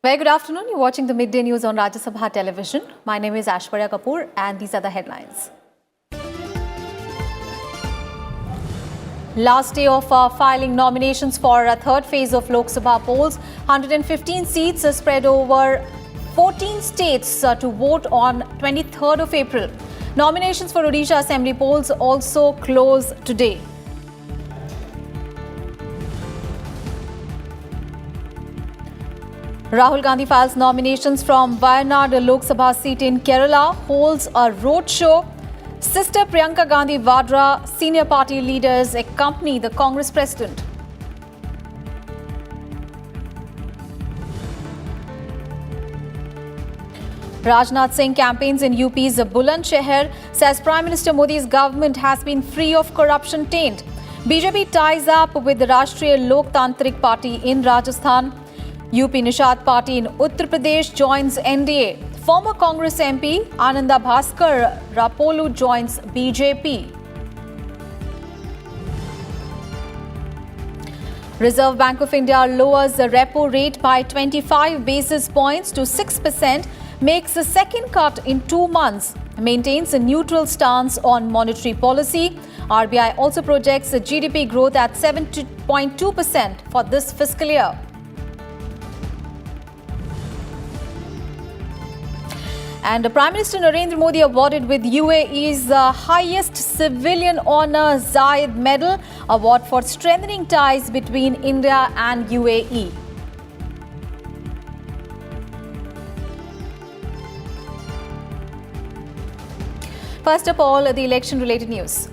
Very good afternoon. You're watching the midday news on Rajya Sabha television. My name is Aishwarya Kapoor and these are the headlines. Last day of filing nominations for a third phase of Lok Sabha polls. 115 seats are spread over 14 states to vote on 23rd of April. Nominations for Odisha Assembly polls also close today. Rahul Gandhi files nominations from Wayanad Lok Sabha seat in Kerala, holds a roadshow. Sister Priyanka Gandhi Vadra, senior party leaders accompany the Congress president. Rajnath Singh campaigns in UP's Bulletin, says Prime Minister Modi's government has been free of corruption taint. BJP ties up with the Rashtriya Loktantrik Party in Rajasthan. UP Nishad Party in Uttar Pradesh joins NDA. Former Congress MP Ananda Bhaskar Rapolu joins BJP. Reserve Bank of India lowers the repo rate by 25 basis points to 6%, makes a second cut in 2 months, maintains a neutral stance on monetary policy. RBI also projects a GDP growth at 7.2% for this fiscal year. And Prime Minister Narendra Modi awarded with UAE's highest civilian honour Zayed Medal, award for strengthening ties between India and UAE. First of all, the election-related news.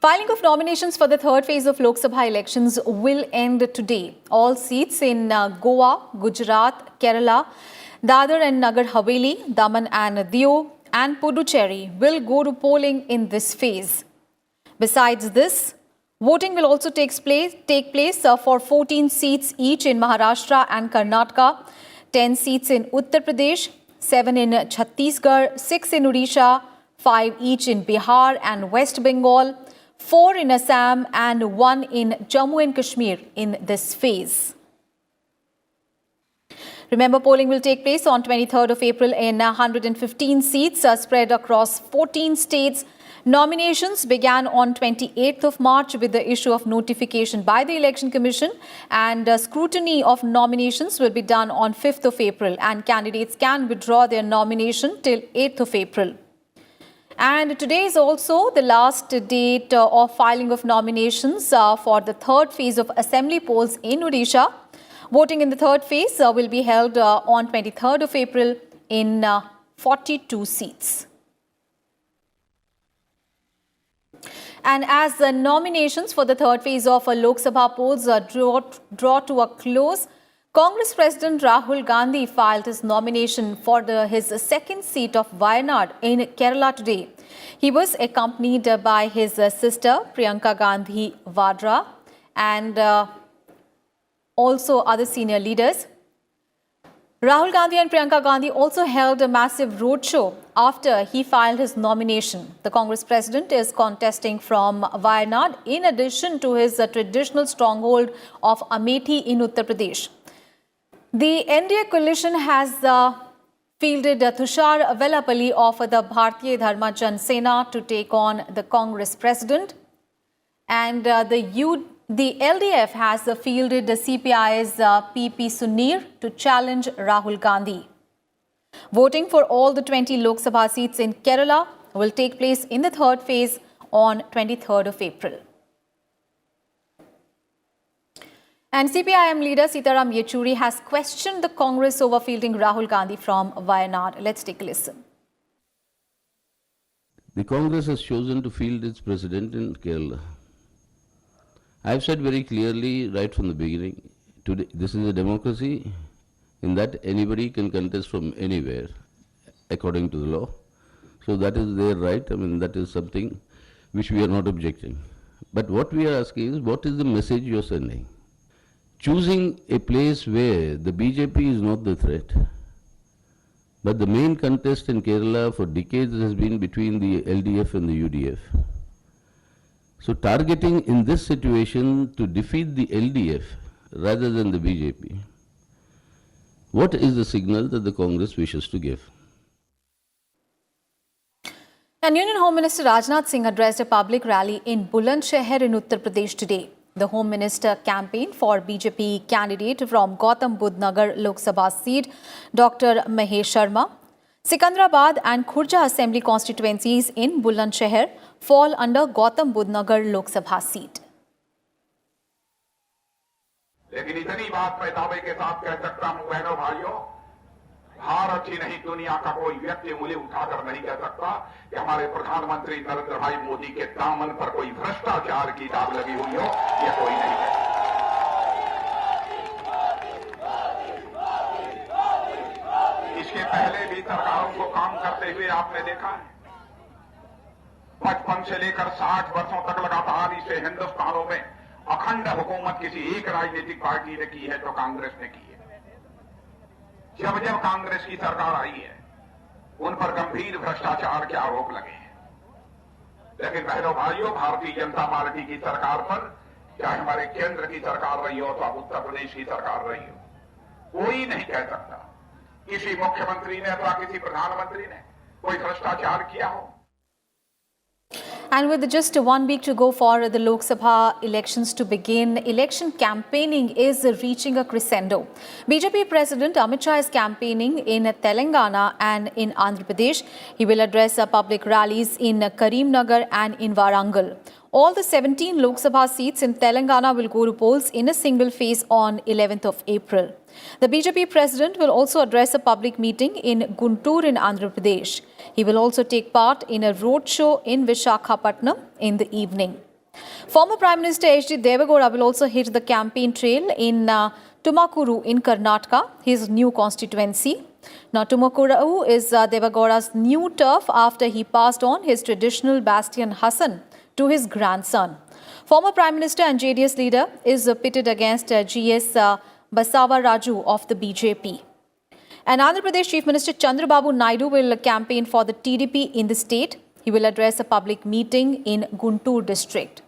Filing of nominations for the third phase of Lok Sabha elections will end today. All seats in Goa, Gujarat, Kerala, Dadar and Nagar Haveli, Daman and Diu and Puducherry will go to polling in this phase. Besides this, voting will also take place for 14 seats each in Maharashtra and Karnataka, 10 seats in Uttar Pradesh, 7 in Chhattisgarh, 6 in Odisha, 5 each in Bihar and West Bengal, 4 in Assam and 1 in Jammu and Kashmir in this phase. Remember, polling will take place on 23rd of April in 115 seats spread across 14 states. Nominations began on 28th of March with the issue of notification by the Election Commission, and scrutiny of nominations will be done on 5th of April, and candidates can withdraw their nomination till 8th of April. And today is also the last date of filing of nominations for the third phase of assembly polls in Odisha. Voting in the third phase will be held on 23rd of April in 42 seats. And as the nominations for the third phase of Lok Sabha polls draw to a close, Congress President Rahul Gandhi filed his nomination for his second seat of Wayanad in Kerala today. He was accompanied by his sister Priyanka Gandhi Vadra and also other senior leaders. Rahul Gandhi and Priyanka Gandhi also held a massive roadshow after he filed his nomination. The Congress president is contesting from Wayanad in addition to his traditional stronghold of Amethi in Uttar Pradesh. The NDA coalition has fielded Tushar Vellapalli of the Bharatiya Dharma Jan Sena to take on the Congress president. And the LDF has fielded the CPI's PP Sunir to challenge Rahul Gandhi. Voting for all the 20 Lok Sabha seats in Kerala will take place in the third phase on 23rd of April. And CPIM leader Sitaram Yechuri has questioned the Congress over fielding Rahul Gandhi from Wayanad. Let's take a listen. The Congress has chosen to field its president in Kerala. I have said very clearly right from the beginning, today, this is a democracy in that anybody can contest from anywhere according to the law. So that is their right. I mean, that is something which we are not objecting. But what we are asking is, what is the message you are sending? Choosing a place where the BJP is not the threat But the main contest in Kerala for decades has been between the LDF and the UDF. So targeting in this situation to defeat the LDF rather than the BJP, what is the signal that the Congress wishes to give? And Union Home Minister Rajnath Singh addressed a public rally in Bulandshahr in Uttar Pradesh today. The Home Minister campaigned for BJP candidate from Gautam Budh Nagar Lok Sabha seat, Dr. Mahesh Sharma. Sikandrabad and Khurja Assembly constituencies in Bulandshahr fall under Gautam Budh Nagar Lok Sabha seat. लेकिन इतनी बात मैं दावे के साथ कह सकता हूं बहनों भाइयों, भारत ही नहीं दुनिया का कोई व्यक्ति उंगली उठाकर नहीं कह सकता कि हमारे प्रधानमंत्री नरेंद्र भाई मोदी के दामन पर कोई भ्रष्टाचार की दाग लगी हुई हो, ये कोई नहीं कह सकता। इसके पहले भी सरकारों को काम करते हुए आपने देखा है, 55 से लेकर 60 वर्षों तक लगातार इसे हिंदुस्तानों में अखंड हुकूमत किसी एक राजनीतिक पार्टी ने की है तो कांग्रेस ने की है। जब जब कांग्रेस की सरकार आई है उन पर गंभीर भ्रष्टाचार के आरोप लगे हैं। लेकिन बहनों भाइयों, भारतीय जनता पार्टी की सरकार पर, चाहे हमारे केंद्र की सरकार रही हो तो अब उत्तर प्रदेश की सरकार रही हो, कोई नहीं कह सकता किसी मुख्यमंत्री ने अथवा किसी प्रधानमंत्री ने कोई भ्रष्टाचार किया हो। And with just 1 week to go for the Lok Sabha elections to begin, election campaigning is reaching a crescendo. BJP President Amit Shah is campaigning in Telangana and in Andhra Pradesh. He will address public rallies in Karimnagar and in Warangal. All the 17 Lok Sabha seats in Telangana will go to polls in a single phase on 11th of April. The BJP president will also address a public meeting in Guntur in Andhra Pradesh. He will also take part in a roadshow in Visakhapatnam in the evening. Former Prime Minister H.D. Devagowda will also hit the campaign trail in Tumakuru in Karnataka, his new constituency. Now, Tumakuru is Devagowda's new turf after he passed on his traditional bastion Hassan to his grandson. Former Prime Minister and JDS leader is pitted against GS Basawa Raju of the BJP. And Andhra Pradesh Chief Minister Chandrababu Naidu will campaign for the TDP in the state. He will address a public meeting in Guntur district.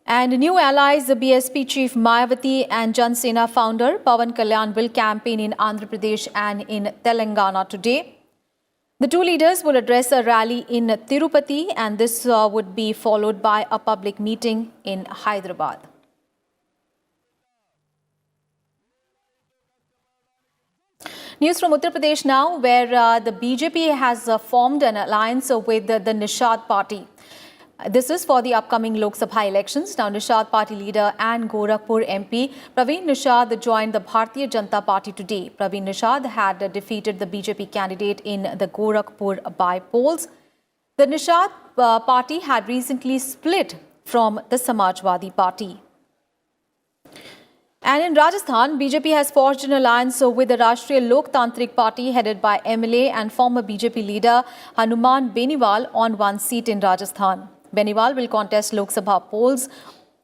And new allies, the BSP chief Mayawati and Jan Sena founder Pawan Kalyan will campaign in Andhra Pradesh and in Telangana today. The two leaders will address a rally in Tirupati, and this would be followed by a public meeting in Hyderabad. News from Uttar Pradesh now, where the BJP has formed an alliance with the Nishad party. This is for the upcoming Lok Sabha elections. Now, Nishad party leader and Gorakhpur MP Praveen Nishad joined the Bharatiya Janata Party today. Praveen Nishad had defeated the BJP candidate in the Gorakhpur by-polls. The Nishad party had recently split from the Samajwadi Party. And in Rajasthan, BJP has forged an alliance with the Rashtriya Loktantrik Party headed by MLA and former BJP leader Hanuman Beniwal on one seat in Rajasthan. Beniwal will contest Lok Sabha polls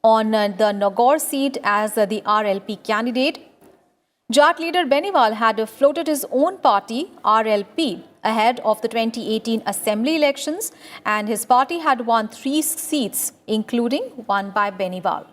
on the Nagaur seat as the RLP candidate. Jat leader Beniwal had floated his own party, RLP, ahead of the 2018 assembly elections, and his party had won 3 seats, including one by Beniwal.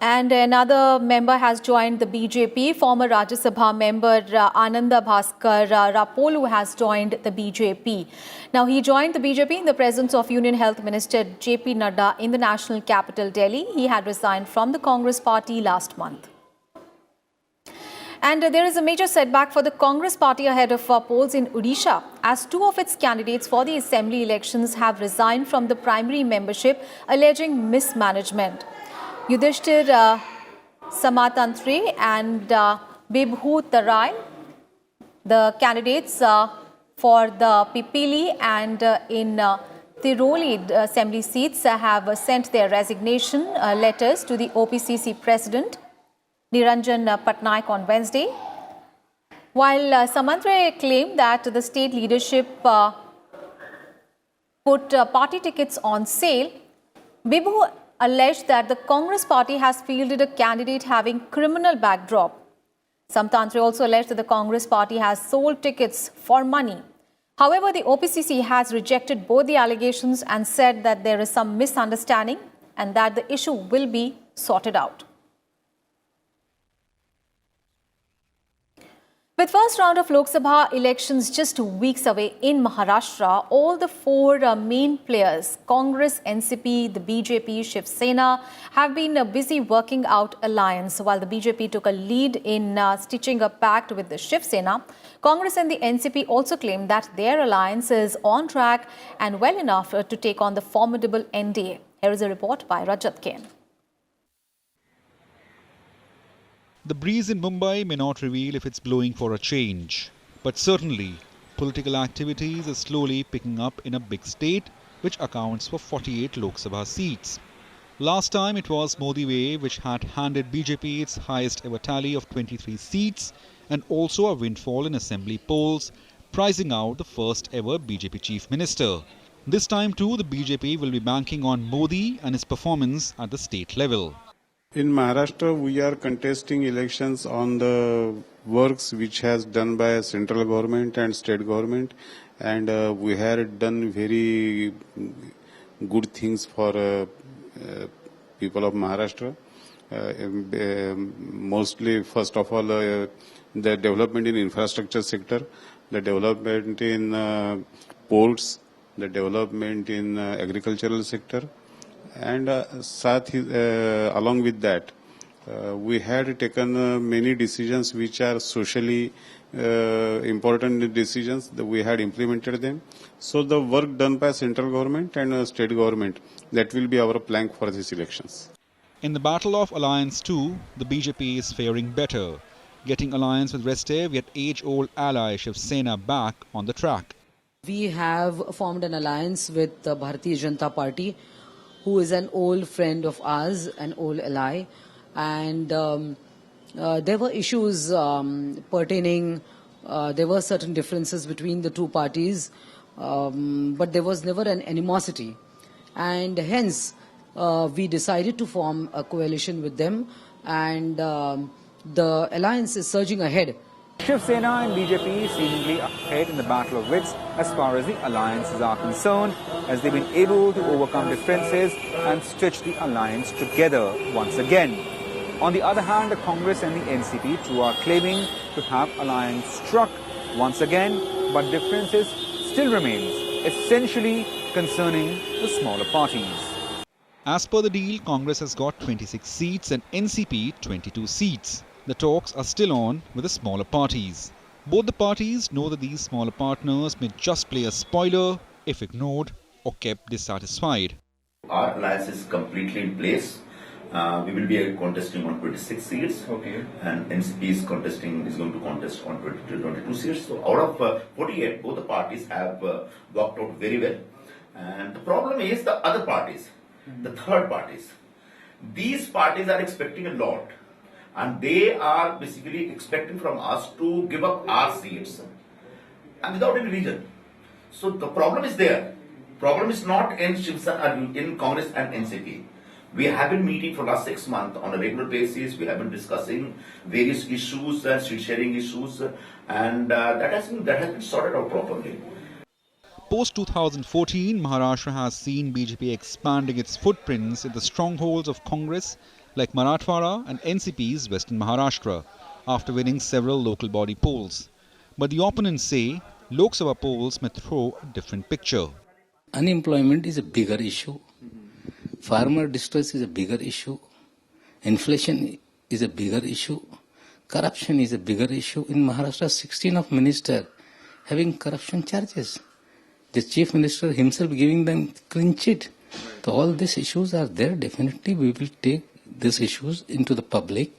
And another member has joined the BJP. Former Rajya Sabha member Ananda Bhaskar Rapolu has joined the BJP. Now, he joined the BJP in the presence of Union Health Minister JP Nadda in the national capital, Delhi. He had resigned from the Congress party last month. And there is a major setback for the Congress party ahead of polls in Odisha, as 2 of its candidates for the assembly elections have resigned from the primary membership, alleging mismanagement. Yudhishthir Samatantri and Bibhu Tarai, the candidates for the Pipili and in Tiroli assembly seats, have sent their resignation letters to the OPCC president, Niranjan Patnaik, on Wednesday. While Samantri claimed that the state leadership put party tickets on sale, Bibhu alleged that the Congress party has fielded a candidate having criminal backdrop. Some Tantri also alleged that the Congress party has sold tickets for money. However, the OPCC has rejected both the allegations and said that there is some misunderstanding and that the issue will be sorted out. With first round of Lok Sabha elections just weeks away in Maharashtra, all the four main players, Congress, NCP, the BJP, Shiv Sena, have been busy working out alliance. While the BJP took a lead in stitching a pact with the Shiv Sena, Congress and the NCP also claimed that their alliance is on track and well enough to take on the formidable NDA. Here is a report by Rajya. The breeze in Mumbai may not reveal if it's blowing for a change, but certainly political activities are slowly picking up in a big state which accounts for 48 Lok Sabha seats. Last time it was Modi wave which had handed BJP its highest ever tally of 23 seats and also a windfall in assembly polls, pricing out the first ever BJP chief minister. This time too the BJP will be banking on Modi and his performance at the state level. In Maharashtra, we are contesting elections on the works which has done by central government and state government, and we had done very good things for people of Maharashtra. Mostly, first of all, the development in infrastructure sector, the development in ports, the development in agricultural sector. And along with that, we had taken many decisions which are socially important decisions. We had implemented them. So the work done by central government and state government, that will be our plank for these elections. In the battle of Alliance 2, the BJP is faring better, getting alliance with restive yet age-old ally Shiv Sena back on the track. We have formed an alliance with the Bharatiya Janata Party, who is an old friend of ours, an old ally, and there were issues pertaining, there were certain differences between the two parties, but there was never an animosity, and hence we decided to form a coalition with them, and the alliance is surging ahead. Shiv Sena and BJP seemingly ahead in the battle of wits as far as the alliances are concerned, as they've been able to overcome differences and stitch the alliance together once again. On the other hand, the Congress and the NCP too are claiming to have alliance struck once again, but differences still remains, essentially concerning the smaller parties. As per the deal, Congress has got 26 seats and NCP 22 seats. The talks are still on with the smaller parties. Both the parties know that these smaller partners may just play a spoiler if ignored or kept dissatisfied. Our alliance is completely in place. We will be contesting on 26 seats, and NCP is going to contest on 22 seats. So out of 48, both the parties have worked out very well. And the problem is the other parties, the third parties. These parties are expecting a lot. And they are basically expecting from us to give up our seats and without any reason. So the problem is there. Problem is not in in Congress and NCP. We have been meeting for last 6 months on a regular basis. We have been discussing various issues and seat sharing issues, and that has been sorted out properly. Post-2014, Maharashtra has seen BJP expanding its footprints in the strongholds of Congress like Marathwada and NCP's Western Maharashtra, after winning several local body polls. But the opponents say Lok Sabha polls may throw a different picture. Unemployment is a bigger issue. Farmer distress is a bigger issue. Inflation is a bigger issue. Corruption is a bigger issue. In Maharashtra, 16 of ministers having corruption charges. The chief minister himself giving them clean chit. So all these issues are there. Definitely we will take these issues into the public,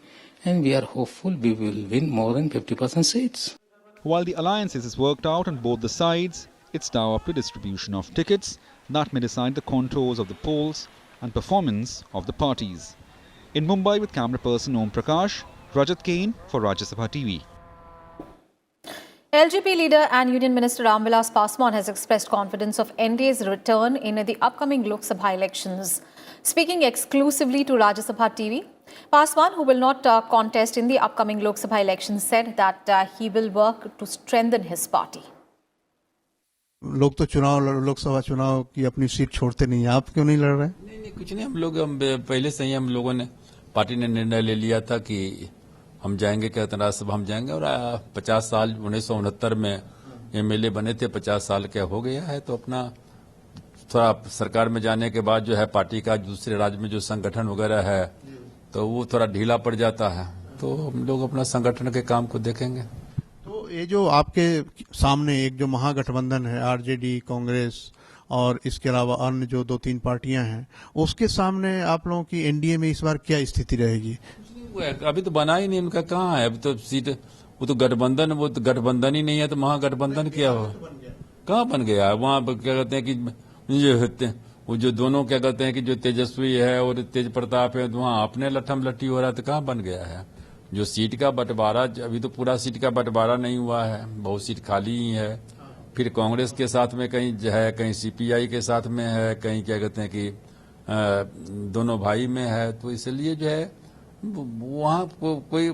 and we are hopeful we will win more than 50% seats. While the alliances is worked out on both the sides, it's now up to distribution of tickets that may decide the contours of the polls and performance of the parties. In Mumbai with camera person Om Prakash, Rajat Kane for Rajya Sabha TV. LGP leader and Union Minister Ramvilas Paswan has expressed confidence of NDA's return in the upcoming Lok Sabha elections. Speaking exclusively to Rajya Sabha TV, Paswan, who will not contest in the upcoming Lok Sabha elections, said that he will work to strengthen his party. लोग तो लोकसभा चुनाव की अपनी seat छोड़ते नहीं, आप क्यों नहीं लड़ रहे? नहीं कुछ नहीं, हम पहले से ही हम लोगों ने पार्टी ने निर्णय ले लिया था कि हम जाएंगे, कहते हैं राज्यसभा हम जाएंगे, और 50 साल 1969 में एमएलए बने थे, 50 साल क्या हो गया है, तो अपना थोड़ा सरकार में जाने के बाद जो है पार्टी का दूसरे राज्य में जो संगठन वगैरह है तो वो थोड़ा ढीला पड़ जाता है, तो हम लोग अपना संगठन के काम को देखेंगे। तो ये जो आपके सामने एक जो महागठबंधन है, आरजेडी, कांग्रेस और इसके अलावा अन्य जो 2-3 पार्टियां हैं, उसके सामने आप लोगों की एनडीए में इस बार क्या स्थिति रहेगी? अभी तो बना ही नहीं, उनका कहाँ है, अभी तो सीट, वो तो गठबंधन, वो तो गठबंधन ही नहीं है, तो महागठबंधन क्या हो, कहाँ बन गया है? वहाँ क्या कहते हैं कि वो जो दोनों क्या कहते हैं कि जो तेजस्वी है और तेज प्रताप है, वहाँ अपने लठम लट्टी हो रहा है, तो कहाँ बन गया है? जो सीट का बंटवारा, अभी तो पूरा सीट का बंटवारा नहीं हुआ है, बहुत सीट खाली ही है, फिर कांग्रेस के साथ में कहीं है, कहीं सीपीआई के साथ में है, कहीं क्या कहते हैं कि दोनों भाई में है, तो इसलिए जो है वहाँ कोई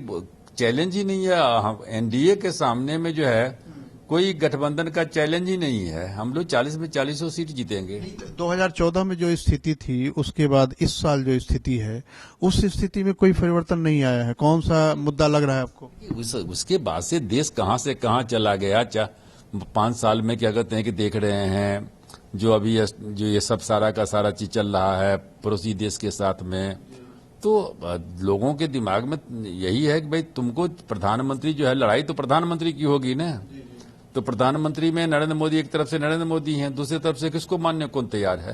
चैलेंज ही नहीं है। एनडीए के सामने में जो है कोई गठबंधन का चैलेंज ही नहीं है, हम लोग 40 में 40 सीट जीतेंगे। 2014 में जो स्थिति थी उसके बाद इस साल जो स्थिति है, उस स्थिति में कोई परिवर्तन नहीं आया है, कौन सा मुद्दा लग रहा है आपको? उसके बाद से देश कहाँ से कहाँ चला गया, 5 साल में क्या कहते हैं कि देख रहे हैं जो अभी जो ये सब सारा का सारा चीज चल रहा है पड़ोसी देश के साथ में, तो लोगों के दिमाग में यही है कि भाई तुमको प्रधानमंत्री जो है, लड़ाई तो प्रधानमंत्री की होगी ना, तो प्रधानमंत्री में नरेंद्र मोदी, एक तरफ से नरेंद्र मोदी हैं, दूसरी तरफ से किसको मानने कौन तैयार है?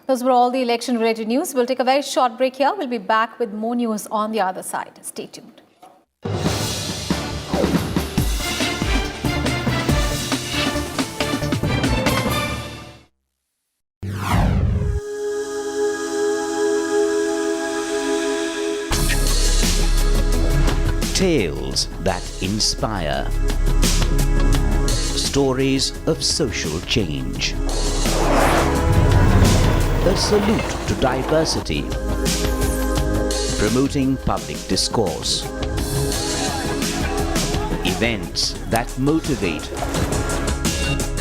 Those were all the election-related news. We'll take a very short break here. We'll be back with more news on the other side. Stay tuned. Tales that inspire. Stories of social change. A salute to diversity. Promoting public discourse. Events that motivate.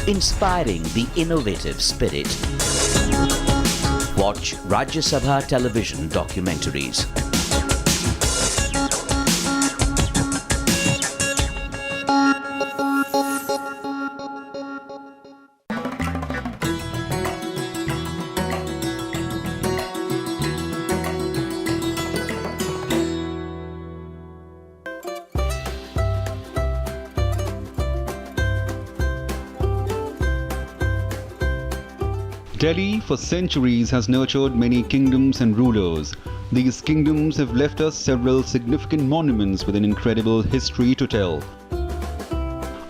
Inspiring the innovative spirit. Watch Rajya Sabha television documentaries. Delhi for centuries has nurtured many kingdoms and rulers. These kingdoms have left us several significant monuments with an incredible history to tell.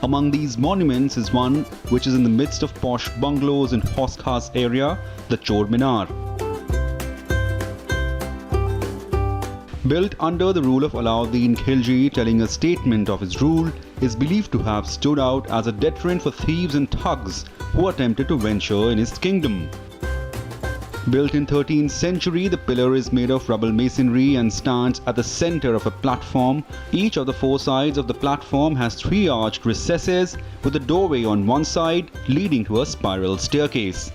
Among these monuments is one which is in the midst of posh bungalows in Hauz Khas area, the Chor Minar. Built under the rule of Alauddin Khilji, telling a statement of his rule, is believed to have stood out as a deterrent for thieves and thugs who attempted to venture in his kingdom. Built in 13th century, the pillar is made of rubble masonry and stands at the center of a platform. Each of the 4 sides of the platform has 3 arched recesses with a doorway on one side leading to a spiral staircase.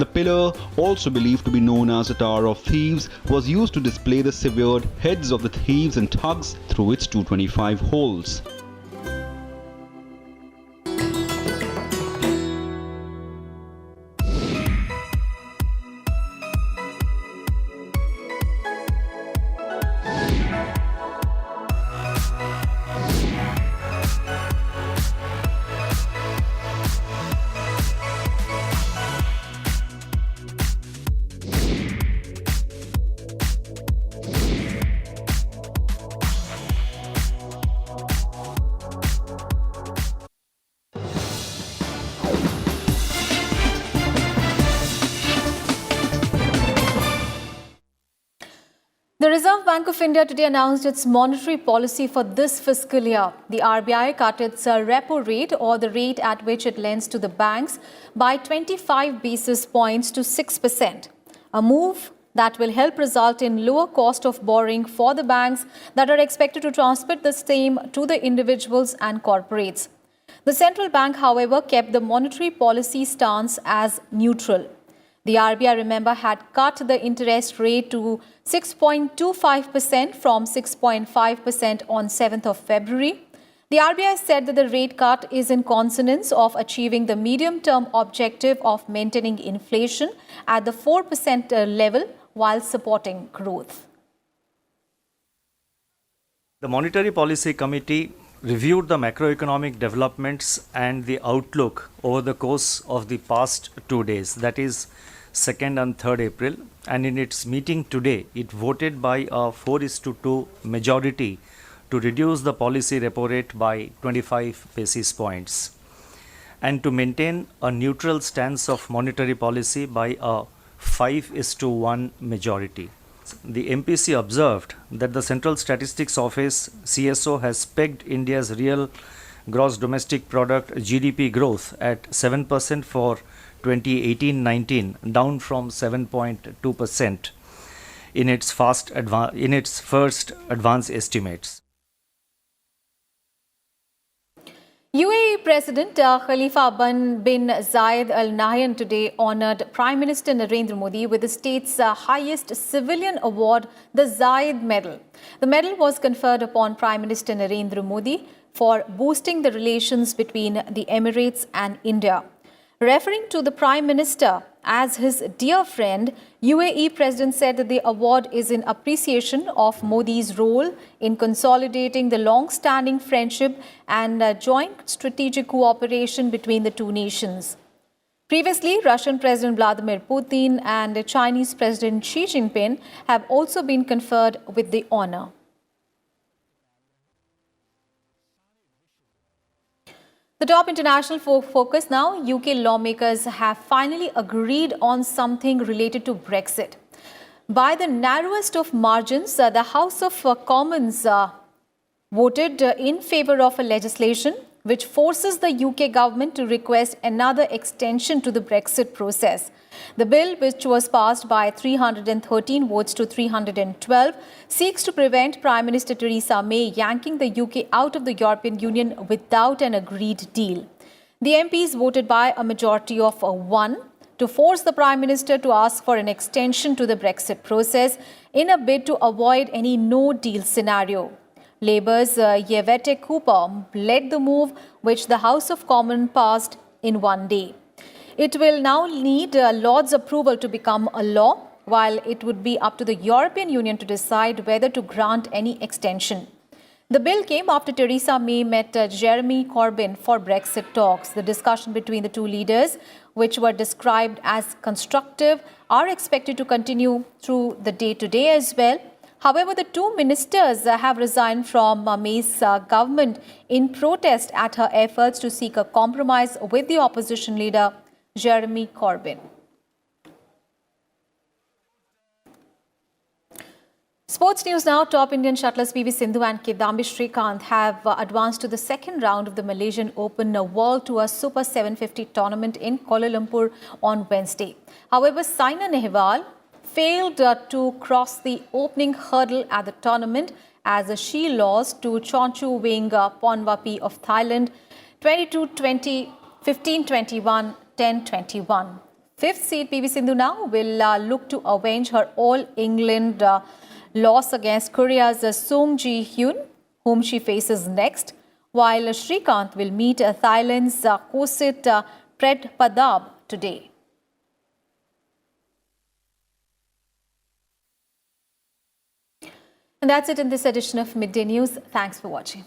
The pillar, also believed to be known as the Tower of Thieves, was used to display the severed heads of the thieves and thugs through its 225 holes. The Reserve Bank of India today announced its monetary policy for this fiscal year. The RBI cut its repo rate, or the rate at which it lends to the banks, by 25 basis points to 6%. A move that will help result in lower cost of borrowing for the banks that are expected to transmit the same to the individuals and corporates. The central bank, however, kept the monetary policy stance as neutral. The RBI, remember, had cut the interest rate to 6.25% from 6.5% on 7th of February. The RBI said that the rate cut is in consonance of achieving the medium-term objective of maintaining inflation at the 4% level while supporting growth. The Monetary Policy Committee reviewed the macroeconomic developments and the outlook over the course of the past 2 days, that is 2nd and 3rd April, and in its meeting today, it voted by a 4:2 majority to reduce the policy repo rate by 25 basis points and to maintain a neutral stance of monetary policy by a 5:1 majority. The MPC observed that the Central Statistics Office CSO has pegged India's real gross domestic product GDP growth at 7% for 2018-19, down from 7.2% in its first advance estimates. UAE President Khalifa bin Zayed Al Nahyan today honored Prime Minister Narendra Modi with the state's highest civilian award, the Zayed Medal. The medal was conferred upon Prime Minister Narendra Modi for boosting the relations between the Emirates and India. Referring to the Prime Minister as his dear friend, UAE President said that the award is in appreciation of Modi's role in consolidating the long-standing friendship and joint strategic cooperation between the two nations. Previously, Russian President Vladimir Putin and Chinese President Xi Jinping have also been conferred with the honor. The top international focus now. UK lawmakers have finally agreed on something related to Brexit. By the narrowest of margins, the House of Commons voted in favour of a legislation which forces the UK government to request another extension to the Brexit process. The bill, which was passed by 313 votes to 312, seeks to prevent Prime Minister Theresa May yanking the UK out of the European Union without an agreed deal. The MPs voted by a majority of 1 to force the Prime Minister to ask for an extension to the Brexit process in a bid to avoid any no-deal scenario. Labour's Yvette Cooper led the move, which the House of Commons passed in one day. It will now need Lord's approval to become a law, while it would be up to the European Union to decide whether to grant any extension. The bill came after Theresa May met Jeremy Corbyn for Brexit talks. The discussion between the two leaders, which were described as constructive, are expected to continue through the day today as well. However, the two ministers have resigned from May's government in protest at her efforts to seek a compromise with the opposition leader, Jeremy Corbyn. Sports news now. Top Indian shuttlers PV Sindhu and Kidambi Srikanth have advanced to the second round of the Malaysian Open World Tour Super 750 tournament in Kuala Lumpur on Wednesday. However, Saina Nehwal failed to cross the opening hurdle at the tournament as she lost to Chonchu Wing Ponwapi of Thailand 22-20, 15-21, 10-21. Fifth seed PV Sindhu now will look to avenge her All-England loss against Korea's Sung Ji-hyun, whom she faces next, while Srikanth will meet Thailand's Kosit Predpadab today. And that's it in this edition of Midday News. Thanks for watching.